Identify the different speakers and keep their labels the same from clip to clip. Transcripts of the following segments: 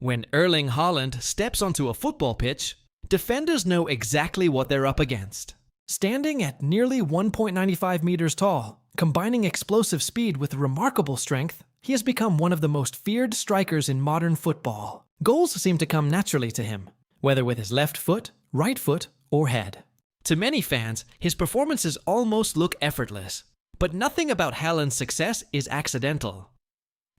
Speaker 1: When Erling Haaland steps onto a football pitch, defenders know exactly what they're up against. Standing at nearly 1.95 meters tall, combining explosive speed with remarkable strength, he has become one of the most feared strikers in modern football. Goals seem to come naturally to him, whether with his left foot, right foot, or head. To many fans, his performances almost look effortless, but nothing about Haaland's success is accidental.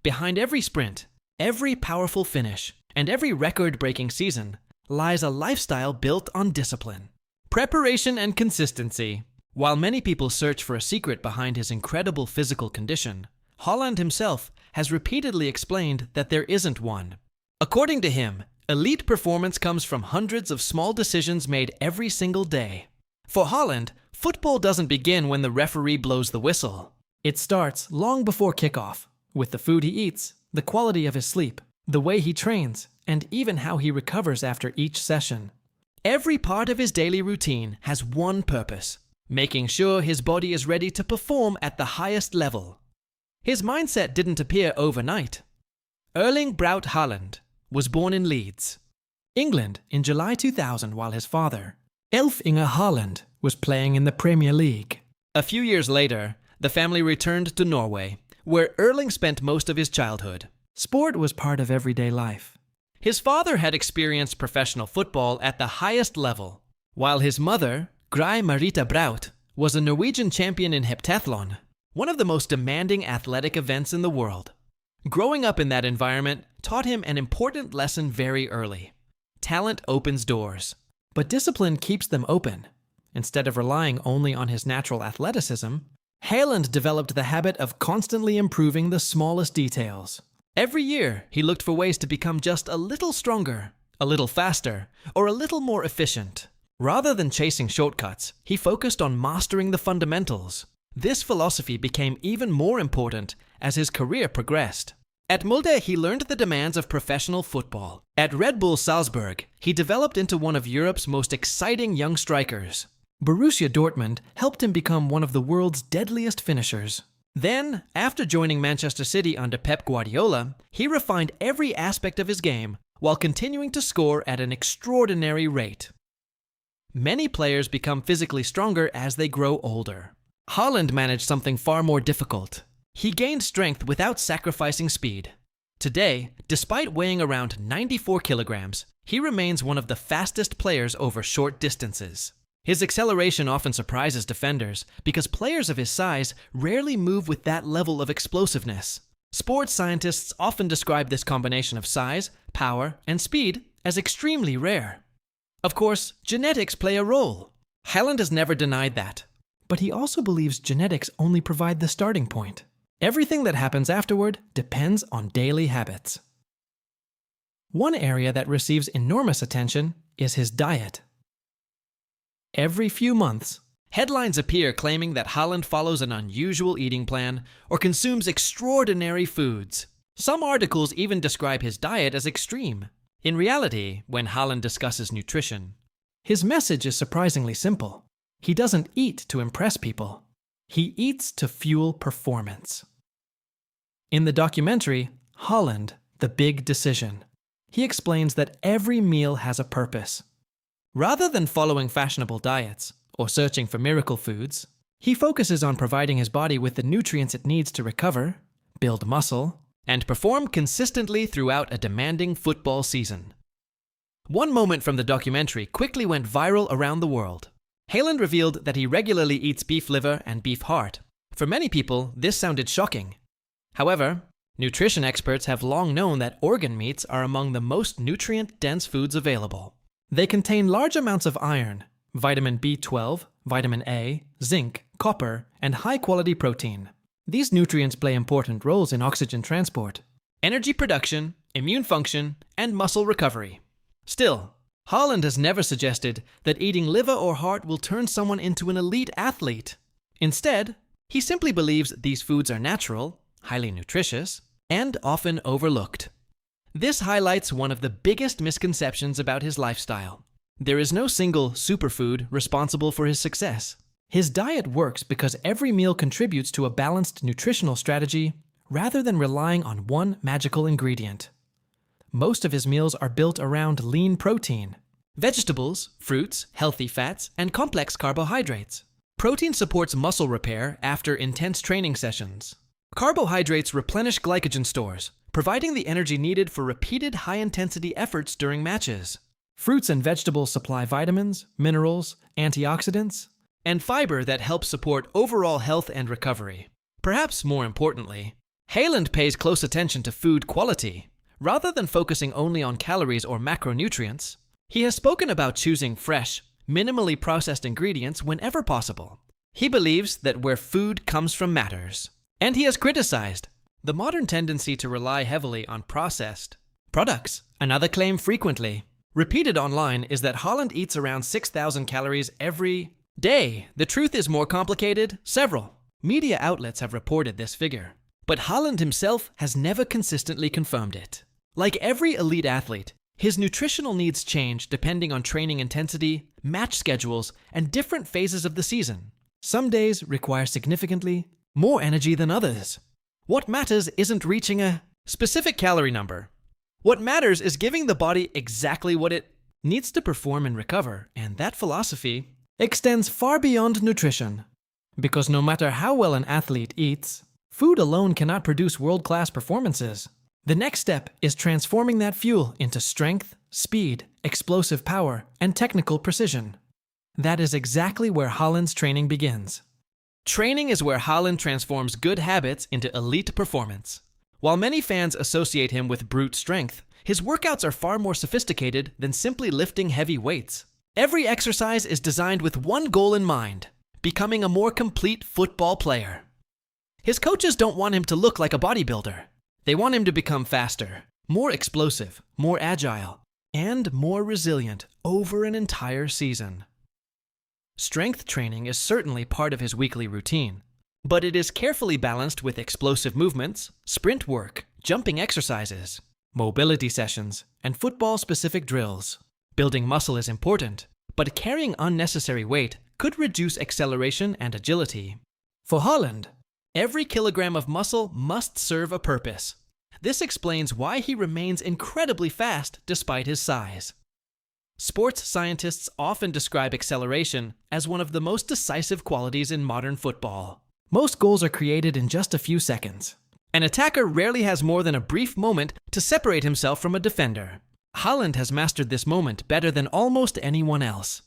Speaker 1: Behind every sprint, every powerful finish, and every record-breaking season lies a lifestyle built on discipline, preparation, and consistency. While many people search for a secret behind his incredible physical condition, Haaland himself has repeatedly explained that there isn't one. According to him, elite performance comes from hundreds of small decisions made every single day. For Haaland, football doesn't begin when the referee blows the whistle. It starts long before kickoff, with the food he eats, the quality of his sleep, the way he trains, and even how he recovers after each session. Every part of his daily routine has one purpose: making sure his body is ready to perform at the highest level. His mindset didn't appear overnight. Erling Braut Haaland was born in Leeds, England in July 2000 while his father, Erling Haaland, was playing in the Premier League. A few years later, the family returned to Norway, where Erling spent most of his childhood. Sport was part of everyday life. His father had experienced professional football at the highest level, while his mother, Gry Marita Braut, was a Norwegian champion in heptathlon, one of the most demanding athletic events in the world. Growing up in that environment taught him an important lesson very early. Talent opens doors, but discipline keeps them open. Instead of relying only on his natural athleticism, Haaland developed the habit of constantly improving the smallest details. Every year, he looked for ways to become just a little stronger, a little faster, or a little more efficient. Rather than chasing shortcuts, he focused on mastering the fundamentals. This philosophy became even more important as his career progressed. At Molde, he learned the demands of professional football. At Red Bull Salzburg, he developed into one of Europe's most exciting young strikers. Borussia Dortmund helped him become one of the world's deadliest finishers. Then, after joining Manchester City under Pep Guardiola, he refined every aspect of his game while continuing to score at an extraordinary rate. Many players become physically stronger as they grow older. Haaland managed something far more difficult. He gained strength without sacrificing speed. Today, despite weighing around 94 kilograms, he remains one of the fastest players over short distances. His acceleration often surprises defenders because players of his size rarely move with that level of explosiveness. Sports scientists often describe this combination of size, power, and speed as extremely rare. Of course, genetics play a role. Haaland has never denied that. But he also believes genetics only provide the starting point. Everything that happens afterward depends on daily habits. One area that receives enormous attention is his diet. Every few months, headlines appear claiming that Haaland follows an unusual eating plan or consumes extraordinary foods. Some articles even describe his diet as extreme. In reality, when Haaland discusses nutrition, his message is surprisingly simple. He doesn't eat to impress people. He eats to fuel performance. In the documentary, Haaland, The Big Decision, he explains that every meal has a purpose. Rather than following fashionable diets or searching for miracle foods, he focuses on providing his body with the nutrients it needs to recover, build muscle, and perform consistently throughout a demanding football season. One moment from the documentary quickly went viral around the world. Haaland revealed that he regularly eats beef liver and beef heart. For many people, this sounded shocking. However, nutrition experts have long known that organ meats are among the most nutrient-dense foods available. They contain large amounts of iron, vitamin B12, vitamin A, zinc, copper, and high-quality protein. These nutrients play important roles in oxygen transport, energy production, immune function, and muscle recovery. Still, Haaland has never suggested that eating liver or heart will turn someone into an elite athlete. Instead, he simply believes these foods are natural, highly nutritious, and often overlooked. This highlights one of the biggest misconceptions about his lifestyle. There is no single superfood responsible for his success. His diet works because every meal contributes to a balanced nutritional strategy rather than relying on one magical ingredient. Most of his meals are built around lean protein. Vegetables, fruits, healthy fats, and complex carbohydrates. Protein supports muscle repair after intense training sessions. Carbohydrates replenish glycogen stores, providing the energy needed for repeated high-intensity efforts during matches. Fruits and vegetables supply vitamins, minerals, antioxidants, and fiber that help support overall health and recovery. Perhaps more importantly, Haaland pays close attention to food quality. Rather than focusing only on calories or macronutrients, he has spoken about choosing fresh, minimally processed ingredients whenever possible. He believes that where food comes from matters. And he has criticized the modern tendency to rely heavily on processed products. Another claim frequently repeated online is that Haaland eats around 6,000 calories every day. The truth is more complicated. Several media outlets have reported this figure, but Haaland himself has never consistently confirmed it. Like every elite athlete, his nutritional needs change depending on training intensity, match schedules, and different phases of the season. Some days require significantly more energy than others. What matters isn't reaching a specific calorie number. What matters is giving the body exactly what it needs to perform and recover, and that philosophy extends far beyond nutrition. Because no matter how well an athlete eats, food alone cannot produce world-class performances. The next step is transforming that fuel into strength, speed, explosive power, and technical precision. That is exactly where Haaland's training begins. Training is where Haaland transforms good habits into elite performance. While many fans associate him with brute strength, his workouts are far more sophisticated than simply lifting heavy weights. Every exercise is designed with one goal in mind: becoming a more complete football player. His coaches don't want him to look like a bodybuilder. They want him to become faster, more explosive, more agile, and more resilient over an entire season. Strength training is certainly part of his weekly routine, but it is carefully balanced with explosive movements, sprint work, jumping exercises, mobility sessions, and football-specific drills. Building muscle is important, but carrying unnecessary weight could reduce acceleration and agility. For Haaland, every kilogram of muscle must serve a purpose. This explains why he remains incredibly fast despite his size. Sports scientists often describe acceleration as one of the most decisive qualities in modern football. Most goals are created in just a few seconds. An attacker rarely has more than a brief moment to separate himself from a defender. Haaland has mastered this moment better than almost anyone else.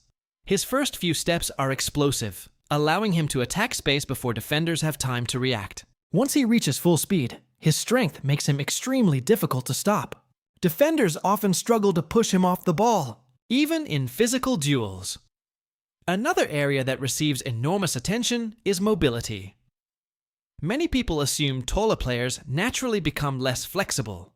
Speaker 1: His first few steps are explosive, allowing him to attack space before defenders have time to react. Once he reaches full speed, his strength makes him extremely difficult to stop. Defenders often struggle to push him off the ball, even in physical duels. Another area that receives enormous attention is mobility. Many people assume taller players naturally become less flexible,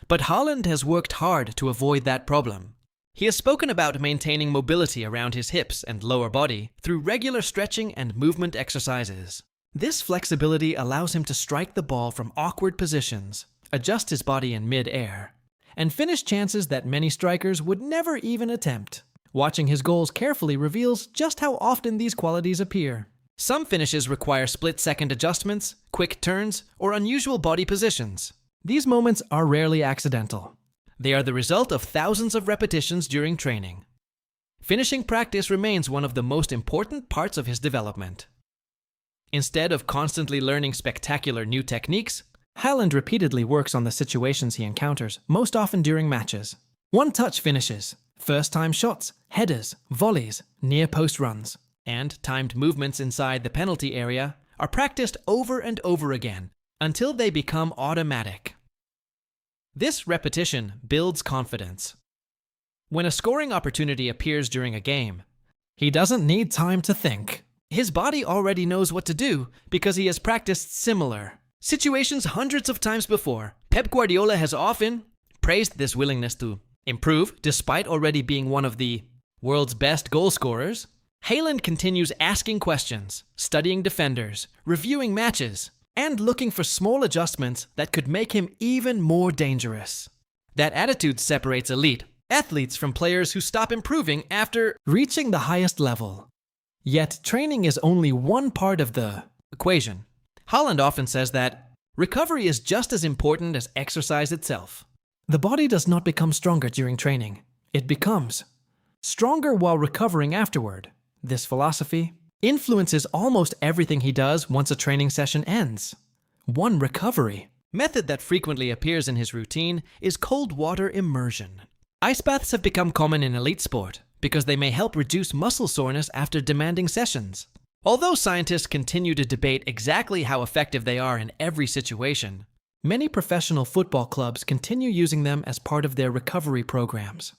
Speaker 1: but Haaland has worked hard to avoid that problem. He has spoken about maintaining mobility around his hips and lower body through regular stretching and movement exercises. This flexibility allows him to strike the ball from awkward positions, adjust his body in mid-air, and finish chances that many strikers would never even attempt. Watching his goals carefully reveals just how often these qualities appear. Some finishes require split-second adjustments, quick turns, or unusual body positions. These moments are rarely accidental. They are the result of thousands of repetitions during training. Finishing practice remains one of the most important parts of his development. Instead of constantly learning spectacular new techniques, Haaland repeatedly works on the situations he encounters, most often during matches. One-touch finishes, first-time shots, headers, volleys, near-post runs, and timed movements inside the penalty area are practiced over and over again until they become automatic. This repetition builds confidence. When a scoring opportunity appears during a game, he doesn't need time to think. His body already knows what to do because he has practiced similar situations hundreds of times before. Pep Guardiola has often praised this willingness to improve despite already being one of the world's best goal scorers. Haaland continues asking questions, studying defenders, reviewing matches, and looking for small adjustments that could make him even more dangerous. That attitude separates elite athletes from players who stop improving after reaching the highest level. Yet training is only one part of the equation. Haaland often says that recovery is just as important as exercise itself. The body does not become stronger during training. It becomes stronger while recovering afterward. This philosophy influences almost everything he does once a training session ends. 1. Recovery. Method that frequently appears in his routine is cold water immersion. Ice baths have become common in elite sport because they may help reduce muscle soreness after demanding sessions. Although scientists continue to debate exactly how effective they are in every situation, many professional football clubs continue using them as part of their recovery programs.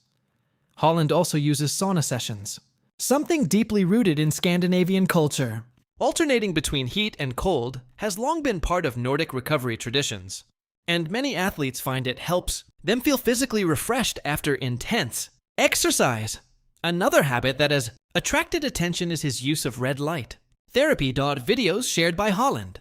Speaker 1: Haaland also uses sauna sessions, something deeply rooted in Scandinavian culture. Alternating between heat and cold has long been part of Nordic recovery traditions, and many athletes find it helps them feel physically refreshed after intense exercise. Another habit that has attracted attention is his use of red light. Therapy videos shared by Haaland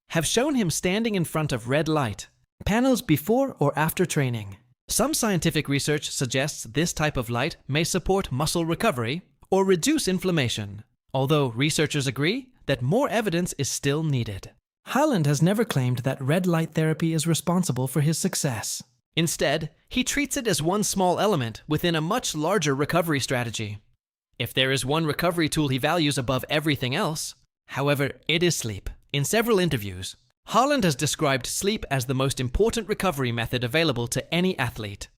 Speaker 1: have shown him standing in front of red light panels before or after training. Some scientific research suggests this type of light may support muscle recovery or reduce inflammation, although researchers agree that more evidence is still needed. Haaland has never claimed that red light therapy is responsible for his success. Instead, he treats it as one small element within a much larger recovery strategy. If there is one recovery tool he values above everything else, however, it is sleep. In several interviews, Haaland has described sleep as the most important recovery method available to any athlete.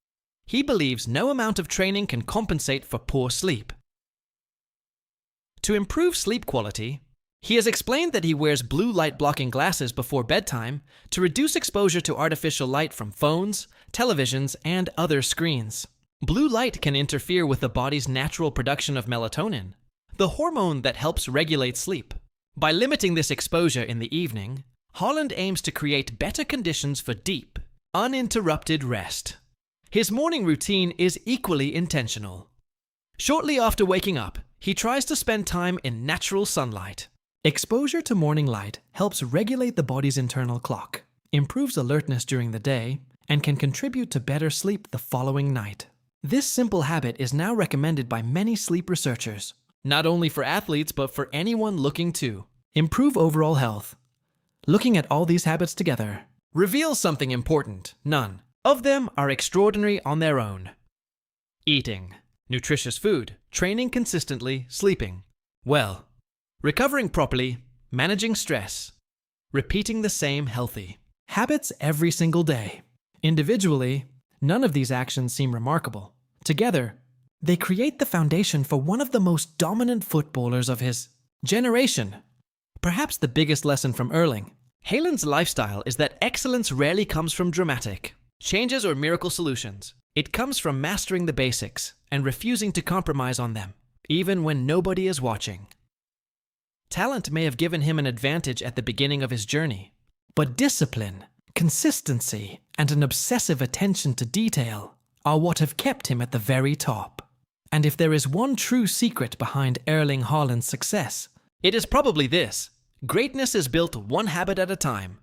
Speaker 1: He believes no amount of training can compensate for poor sleep. To improve sleep quality, he has explained that he wears blue light blocking glasses before bedtime to reduce exposure to artificial light from phones, televisions, and other screens. Blue light can interfere with the body's natural production of melatonin, the hormone that helps regulate sleep. By limiting this exposure in the evening, Haaland aims to create better conditions for deep, uninterrupted rest. His morning routine is equally intentional. Shortly after waking up, he tries to spend time in natural sunlight. Exposure to morning light helps regulate the body's internal clock, improves alertness during the day, and can contribute to better sleep the following night. This simple habit is now recommended by many sleep researchers, not only for athletes but for anyone looking to improve overall health. Looking at all these habits together reveals something important. None of them are extraordinary on their own. Eating nutritious food, training consistently, sleeping well, recovering properly, managing stress, repeating the same healthy habits every single day. Individually, none of these actions seem remarkable. Together, they create the foundation for one of the most dominant footballers of his generation. Perhaps the biggest lesson from Erling Haaland's lifestyle is that excellence rarely comes from dramatic changes or miracle solutions. It comes from mastering the basics and refusing to compromise on them, even when nobody is watching. Talent may have given him an advantage at the beginning of his journey, but discipline, consistency, and an obsessive attention to detail are what have kept him at the very top. And if there is one true secret behind Erling Haaland's success, it is probably this: greatness is built one habit at a time.